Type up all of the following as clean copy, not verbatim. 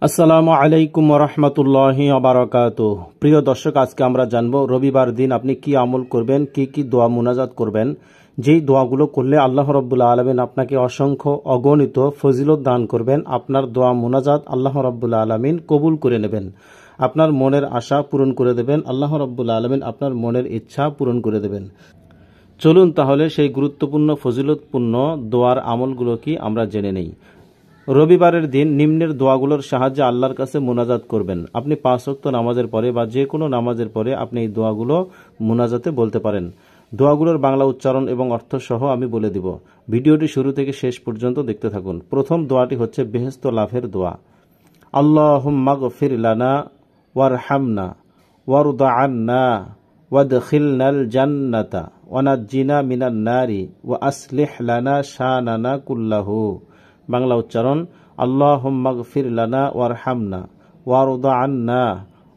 আসসালামু আলাইকুম রহমতুল্লাহি ওবারাকাতুহু। প্রিয় দর্শক, আজকে আমরা জানবো রবিবার দিন আপনি কি আমল করবেন, কি দোয়া মুনাজাত করবেন, যেই দোয়াগুলো করলে আল্লাহ রাব্বুল আলামিন আপনাকে অসংখ্য অগণিত ফজিলত দান করবেন। আপনার দোয়া মুনাজাত আল্লাহ রাব্বুল আলামিন কবুল করে নেবেন, আপনার মনের আশা পূরণ করে দেবেন। আল্লাহ রাব্বুল আলামিন আপনার মনের ইচ্ছা পূরণ করে দেবেন। চলুন তাহলে সেই গুরুত্বপূর্ণ ফজিলতপূর্ণ দোয়ার আমলগুলো কি আমরা জেনে নেই। রবিবারের দিন নিম্নের দোয়াগুলোর সাহায্যে আল্লাহর কাছে মুনাজাত করবেন। আপনি 5 ওয়াক্ত নামাজের পরে বা যে কোনো নামাজের পরে আপনি এই দোয়াগুলো মুনাজাতে বলতে পারেন। দোয়াগুলোর বাংলা উচ্চারণ এবং অর্থ সহ আমি বলে দিব। ভিডিওটি শুরু থেকে শেষ পর্যন্ত দেখতে থাকুন। প্রথম দোয়াটি হচ্ছে বেহেশত লাভের দোয়া। আল্লাহুম্মা গফির লানা ওয়ারহামনা ওয়ারদা আন্না ওয়াদখিলনাল জান্নাতা ওয়ানাজ্জিনা মিনান নারি ওয়া আসলিহ লানা শানানা কুল্লাহু। বাংলা উচ্চারণ, আল্লাহুম্মা গফির লানা ওয়ারহামনা ওয়ারদা আন্না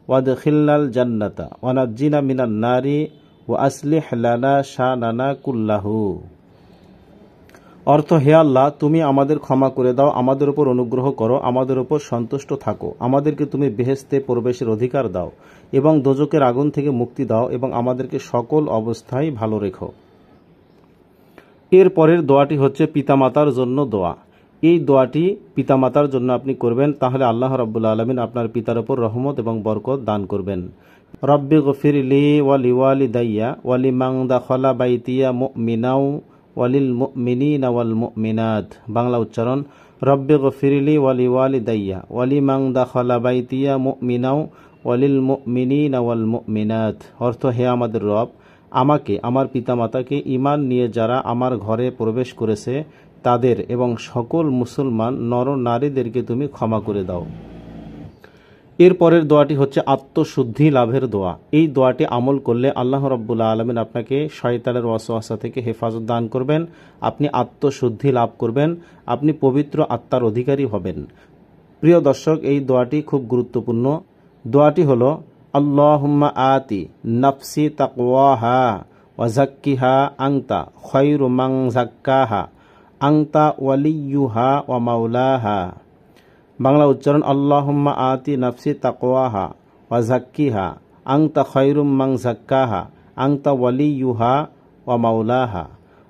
ওয়াদখিলনাল জান্নাতা ওয়ানাজ্জিনা মিনান নারি ওয়া আসলিহ লানা শানানা কুল্লাহু। অর্থ, হে আল্লাহ, তুমি আমাদের ক্ষমা করে দাও, আমাদের উপর অনুগ্রহ করো, আমাদের উপর সন্তুষ্ট থাকো, আমাদেরকে তুমি বেহেশতে প্রবেশের অধিকার দাও এবং দোজকের আগুন থেকে মুক্তি দাও এবং আমাদেরকে সকল অবস্থায় ভালো রেখো। এর পরের দোয়াটি হচ্ছে পিতামাতার জন্য দোয়া। এই দোয়াটি পিতামাতার জন্য আপনি করবেন, তাহলে আল্লাহ রাব্বুল আলামিন আপনার পিতার উপর রহমত এবং বরকত দান করবেন। রব্বি গফিরলি ওয়ালিওয়ালিদাইয়া ওয়ালিমান দাখালা বাইতিয়া মুমিনাও ওয়ালিল মুমিনিনা ওয়াল মুমিনাত। বাংলা উচ্চারণ, রব্বি গফিরলি ওয়ালিওয়ালিদাইয়া ওয়ালিমান দাখালা বাইতিয়া মুমিনাও ওয়ালিল মুমিনিনা ওয়াল মুমিনাত। অর্থ, হে আমাদের রব, আমাকে, আমার পিতামাতাকে, ঈমান নিয়ে যারা আমার ঘরে প্রবেশ করেছে তাদের এবং সকল মুসলমান নর নারীদেরকে তুমি ক্ষমা করে দাও। এর পরের দোয়াটি হচ্ছে আত্মশুদ্ধি লাভের দোয়া। এই দোয়াটি আমল করলে আল্লাহ রাব্বুল আলামিন আপনাকে শয়তানের ওয়াসওয়াসা থেকে হেফাজত দান করবেন, আপনি আত্মশুদ্ধি লাভ করবেন, আপনি পবিত্র আত্মার অধিকারী হবেন। প্রিয় দর্শক, এই দোয়াটি খুব গুরুত্বপূর্ণ। দোয়াটি হলো, আল্লাহুম্মা আতি নাফসি তাকওয়াহা ওয়া যাক্কিহা আনতা খায়রু মান যাক্কাহা আনতা ওয়ালিয়ুহা ওয়া মাওলাহা। বাংলা উচ্চারণ, আল্লাহুম্মা আতি নাফসি তাকওয়াহা ওয়া যাক্কিহা আনতা খায়রুম মান যাক্কাহা আনতা ওয়ালিয়ুহা ওয়া মাওলাহা।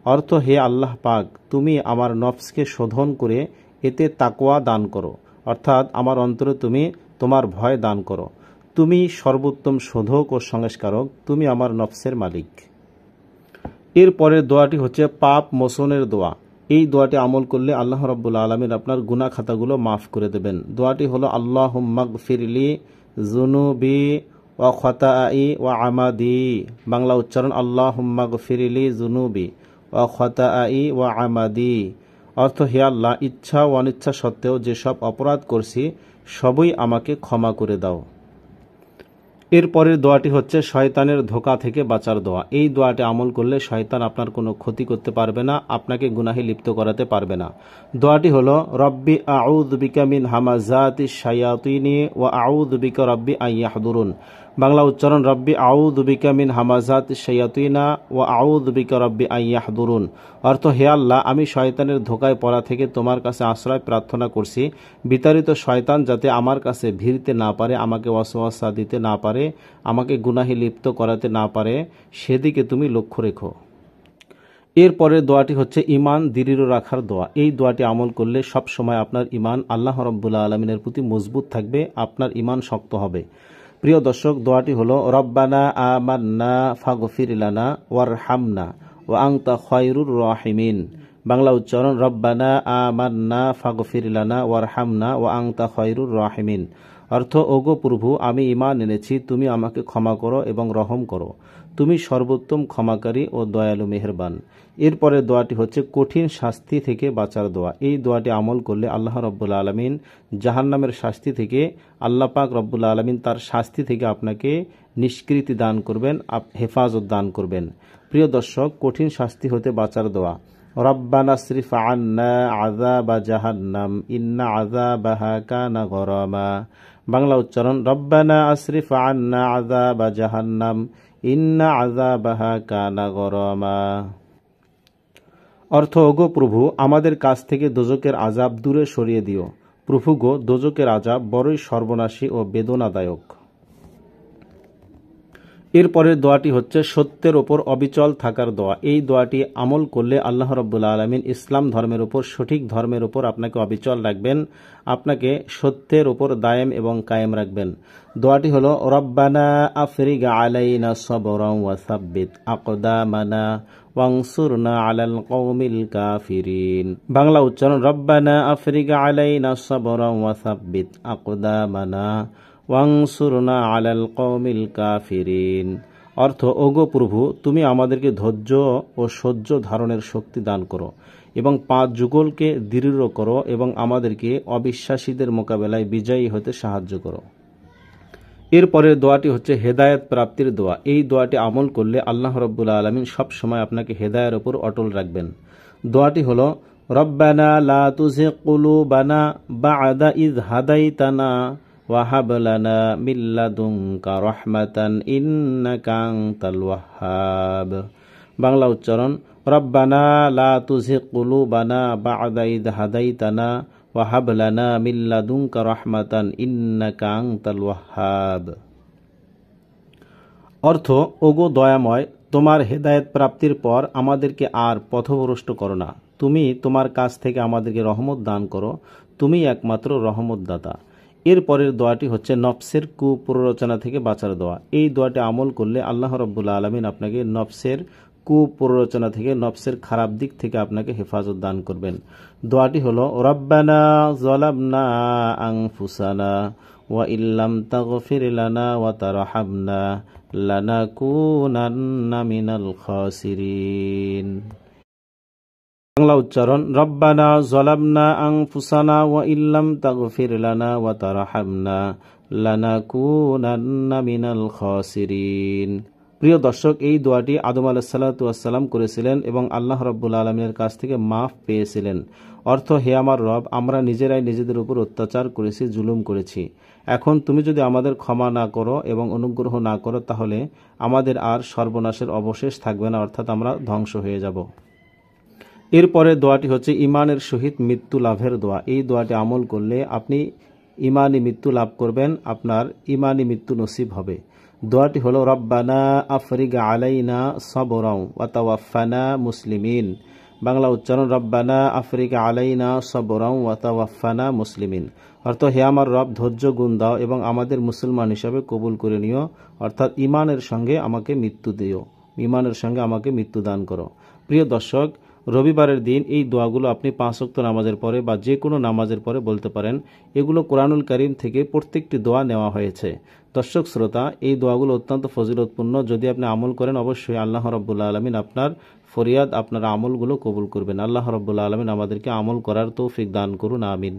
অর্থ, হে আল্লাহ পাক, তুমি আমার নফসকে শোধন করে এতে তাকওয়া দান করো, অর্থাৎ আমার অন্তরে তুমি তোমার ভয় দান করো। তুমি সর্বোত্তম শোধক ও সংস্কারক, তুমি আমার নফসের মালিক। এর পরের দোয়াটি হচ্ছে পাপ মোচনের দোয়া। এই দোয়াটি আমল করলে আল্লাহ রাব্বুল আলামিন আপনার গুনাহ খাতাগুলো মাফ করে দেবেন। দোয়াটি হলো, আল্লাহুম্মা গফিরলি যুনুবি ওয়া খাতাই ওয়া আমাদি। বাংলা উচ্চারণ, আল্লাহুম্মা গফিরলি যুনুবি ওয়া খাতাই ওয়া আমাদি। অর্থ, হে আল্লাহ, ইচ্ছা ও অনিচ্ছা সত্ত্বেও যেসব অপরাধ করছি সবই আমাকে ক্ষমা করে দাও। এর পরের দোয়াটি হচ্ছে শয়তানের ধোঁকা থেকে বাঁচার দোয়া। এই দোয়াটি আমল করলে শয়তান আপনার কোনো ক্ষতি করতে পারবে না, আপনাকে গুনাহে লিপ্ত করাতে পারবে না। দোয়াটি হলো, রব্বি আউযু বিকা মিন হামাযাতিশ শায়াতিনি ওয়া আউযু বিকা রব্বি আন ইয়াহদুরুন। বাংলা উচ্চারণ, রব্বি আউযু বিকা মিন হামাযাতিশ শায়াতিনা ওয়া আউযু বিকা রব্বি আন ইয়াহদুরুন। অর্থ, হে আল্লাহ, আমি শয়তানের ধোঁকায় পড়া থেকে তোমার কাছে আশ্রয় প্রার্থনা করছি। বিতাড়িত শয়তান যাতে আমার কাছে ভিড়তে না পারে, আমাকে ওয়াসওয়াসা দিতে না পারে, আমাকে গুনাহে লিপ্ত করাতে না পারে, সেদিকে তুমি লক্ষ্য রেখো। এর পরের দোয়াটি হচ্ছে ঈমান দৃঢ় রাখার দোয়া। এই দোয়াটি আমল করলে সব সময় আপনার ঈমান আল্লাহ রাব্বুল আলামিনের প্রতি মজবুত থাকবে, আপনার ঈমান শক্ত হবে। প্রিয় দর্শক, দোয়াটি হলো, রব্বানা আমান্না ফাগফির লানা ওয়ারহামনা ওয়া আনতা খায়রুর রাহিমিন। বাংলা উচ্চারণ, রব্বানা আমান্না ফাগফির লানা ওয়ারহামনা ওয়া আনতা খায়রুর রাহিমিন। অর্থ, ওগো প্রভু, আমি ঈমান এনেছি, তুমি আমাকে ক্ষমা করো এবং রহম করো, তুমি সর্বোত্তম ক্ষমাকারী ও দয়ালু মেহেরবান। এরপরে দোয়াটি হচ্ছে কঠিন শাস্তি থেকে বাঁচার দোয়া। এই দোয়াটি আমল করলে আল্লাহ রাব্বুল আলামিন জাহান্নামের শাস্তি থেকে, আল্লাহ পাক রব্বুল আলামিন তার শাস্তি থেকে আপনাকে নিষ্কৃতি দান করবেন, হেফাজত দান করবেন। প্রিয় দর্শক, কঠিন শাস্তি হতে বাঁচার দোয়া। রব্বানা আসরিফ আন্না আযাবা জাহান্নাম ইন্না আযাবাহা কানা গরামা। বাংলা উচ্চারণ, রব্বানা আসরিফ আন্না আযাবা জাহান্নাম ইন্না আযাবাহা কানা গরামা। অর্থ, ওগো প্রভু, আমাদের কাছ থেকে দোজকের আযাব দূরে সরিয়ে দিও। প্রভু গো, দোজকের আযাব বড়ই সর্বনাশী ও বেদনাদায়ক। এরপরের দোয়াটি হচ্ছে সত্যের ওপর অবিচল থাকার দোয়া। এই দোয়াটি আমল করলে আল্লাহ রাব্বুল আলামিন ইসলাম ধর্মের উপর, সঠিক ধর্মের উপর আপনাকে অবিচল রাখবেন, আপনাকে সত্যের উপর দায়েম এবং কায়েম রাখবেন। দোয়াটি হলো রব্বানা আফরিগ আলাইনা সবরান ওয়া সাব্বিত আকদামানা ওয়ানসুরনা আলাল কওমিল কাফিরিন। বাংলা উচ্চারণ, রব্বানা আফরিগ আলাইনা সবরান ওয়া সাব্বিত আকদামানা ওয়াংসুরনা আলাল কওমিল কাফিরিন। অর্থ, ওগো প্রভু, তুমি আমাদেরকে ধৈর্য ও সহ্য ধারণের শক্তি দান করো এবং 5 যুগলকে দৃঢ় করো এবং আমাদেরকে অবিশ্বাসীদের মোকাবেলায় বিজয়ী হতে সাহায্য করো। এরপরের দোয়াটি হচ্ছে হেদায়েত প্রাপ্তির দোয়া। এই দোয়াটি আমল করলে আল্লাহ রাব্বুল আলামিন সব সময় আপনাকে হেদায়ের উপর অটল রাখবেন। দোয়াটি হলো রব্বানা লা তুযিগ কুলুবানা বা'দা ইয হাদাইতানা ওয়াহাব লানা মিন লাদুনকা রাহমাতান ইন্নাকা আনতাল ওয়াহ্হাব। বাংলা উচ্চারণ, রব্বানা লা তুযিগ কুলুবানা বা'দা ইয হাদাইতানা ওয়াহাব লানা মিন লাদুনকা রাহমাতান ইন্নাকা আনতাল ওয়াহ্হাব। অর্থ, ওগো দয়াময়, তোমার হেদায়েত প্রাপ্তির পর আমাদেরকে আর পথভ্রষ্ট করো না। তুমি তোমার কাছ থেকে আমাদেরকে রহমত দান করো, তুমি একমাত্র রহমত দাতা। এরপরের দোয়াটি হচ্ছে নফসের কুপ্ররোচনা থেকে বাঁচার দোয়া। এই দোয়াটি আমল করলে আল্লাহ রাব্বুল আলামিন আপনাকে নফসের কুপ্ররোচনা থেকে, নফসের খারাপ দিক থেকে আপনাকে হেফাজত দান করবেন। দোয়াটি হলো রব্বানা যালামনা আনফুসানা ওয়া ইল্লাম তাগফির লানা ওয়া তারহামনা লানাকুনান্না মিনাল খাসিরিন। বাংলা উচ্চারণ, রব্বানা যালামনা আনফুসানা ওয়া ইল্লাম তাগফির লানা ওয়া তারহামনা লানাকুনান্না মিনাল খাসিরিন। প্রিয় দর্শক, এই দোয়াটি আদম আলাইহিস সালাতু ওয়াস সালাম করেছিলেন এবং আল্লাহ রাব্বুল আলামিনের কাছ থেকে মাফ পেয়েছিলেন। অর্থ, হে আমার রব, আমরা নিজেরাই নিজেদের উপর অত্যাচার করেছি, জুলুম করেছি। এখন তুমি যদি আমাদের ক্ষমা না করো এবং অনুগ্রহ না করো, তাহলে আমাদের আর সর্বনাশের অবশেষ থাকবে না, অর্থাৎ আমরা ধ্বংস হয়ে যাব। এরপরে দোয়াটি হচ্ছে ইমানের সহিত মৃত্যু লাভের দোয়া। এই দোয়াটি আমল করলে আপনি ইমানি মৃত্যু লাভ করবেন, আপনার ইমানি মৃত্যু নসিব হবে। দোয়াটি হলো রব্বানা আফরিগ আলাইনা সবরান ওয়া তাওয়াফানা মুসলিমিন। বাংলা উচ্চারণ, রব্বানা আফরিগ আলাইনা সবরান ওয়া তাওয়াফানা মুসলিমিন। অর্থ, হে আমার রব, ধৈর্য গুণ দাও এবং আমাদের মুসলমান হিসাবে কবুল করে নিও, অর্থাৎ ইমানের সঙ্গে আমাকে মৃত্যু দিও, ইমানের সঙ্গে আমাকে মৃত্যু দান করো। প্রিয় দর্শক, রবিবারের দিন এই দোয়াগুলো আপনি 5 ওয়াক্ত নামাজের পরে বা যে কোনো নামাজের পরে বলতে পারেন। এগুলো কোরআনুল কারীম থেকে প্রত্যেকটি দোয়া নেওয়া হয়েছে। দর্শক শ্রোতা, এই দোয়াগুলো অত্যন্ত ফজিলতপূর্ণ। যদি আপনি আমল করেন, অবশ্যই আল্লাহ রাব্বুল আলামিন আপনার ফরিয়াদ, আপনার আমলগুলো কবুল করবেন। আল্লাহ রাব্বুল আলামিন আমাদেরকে আমল করার তৌফিক দান করুন, আমিন।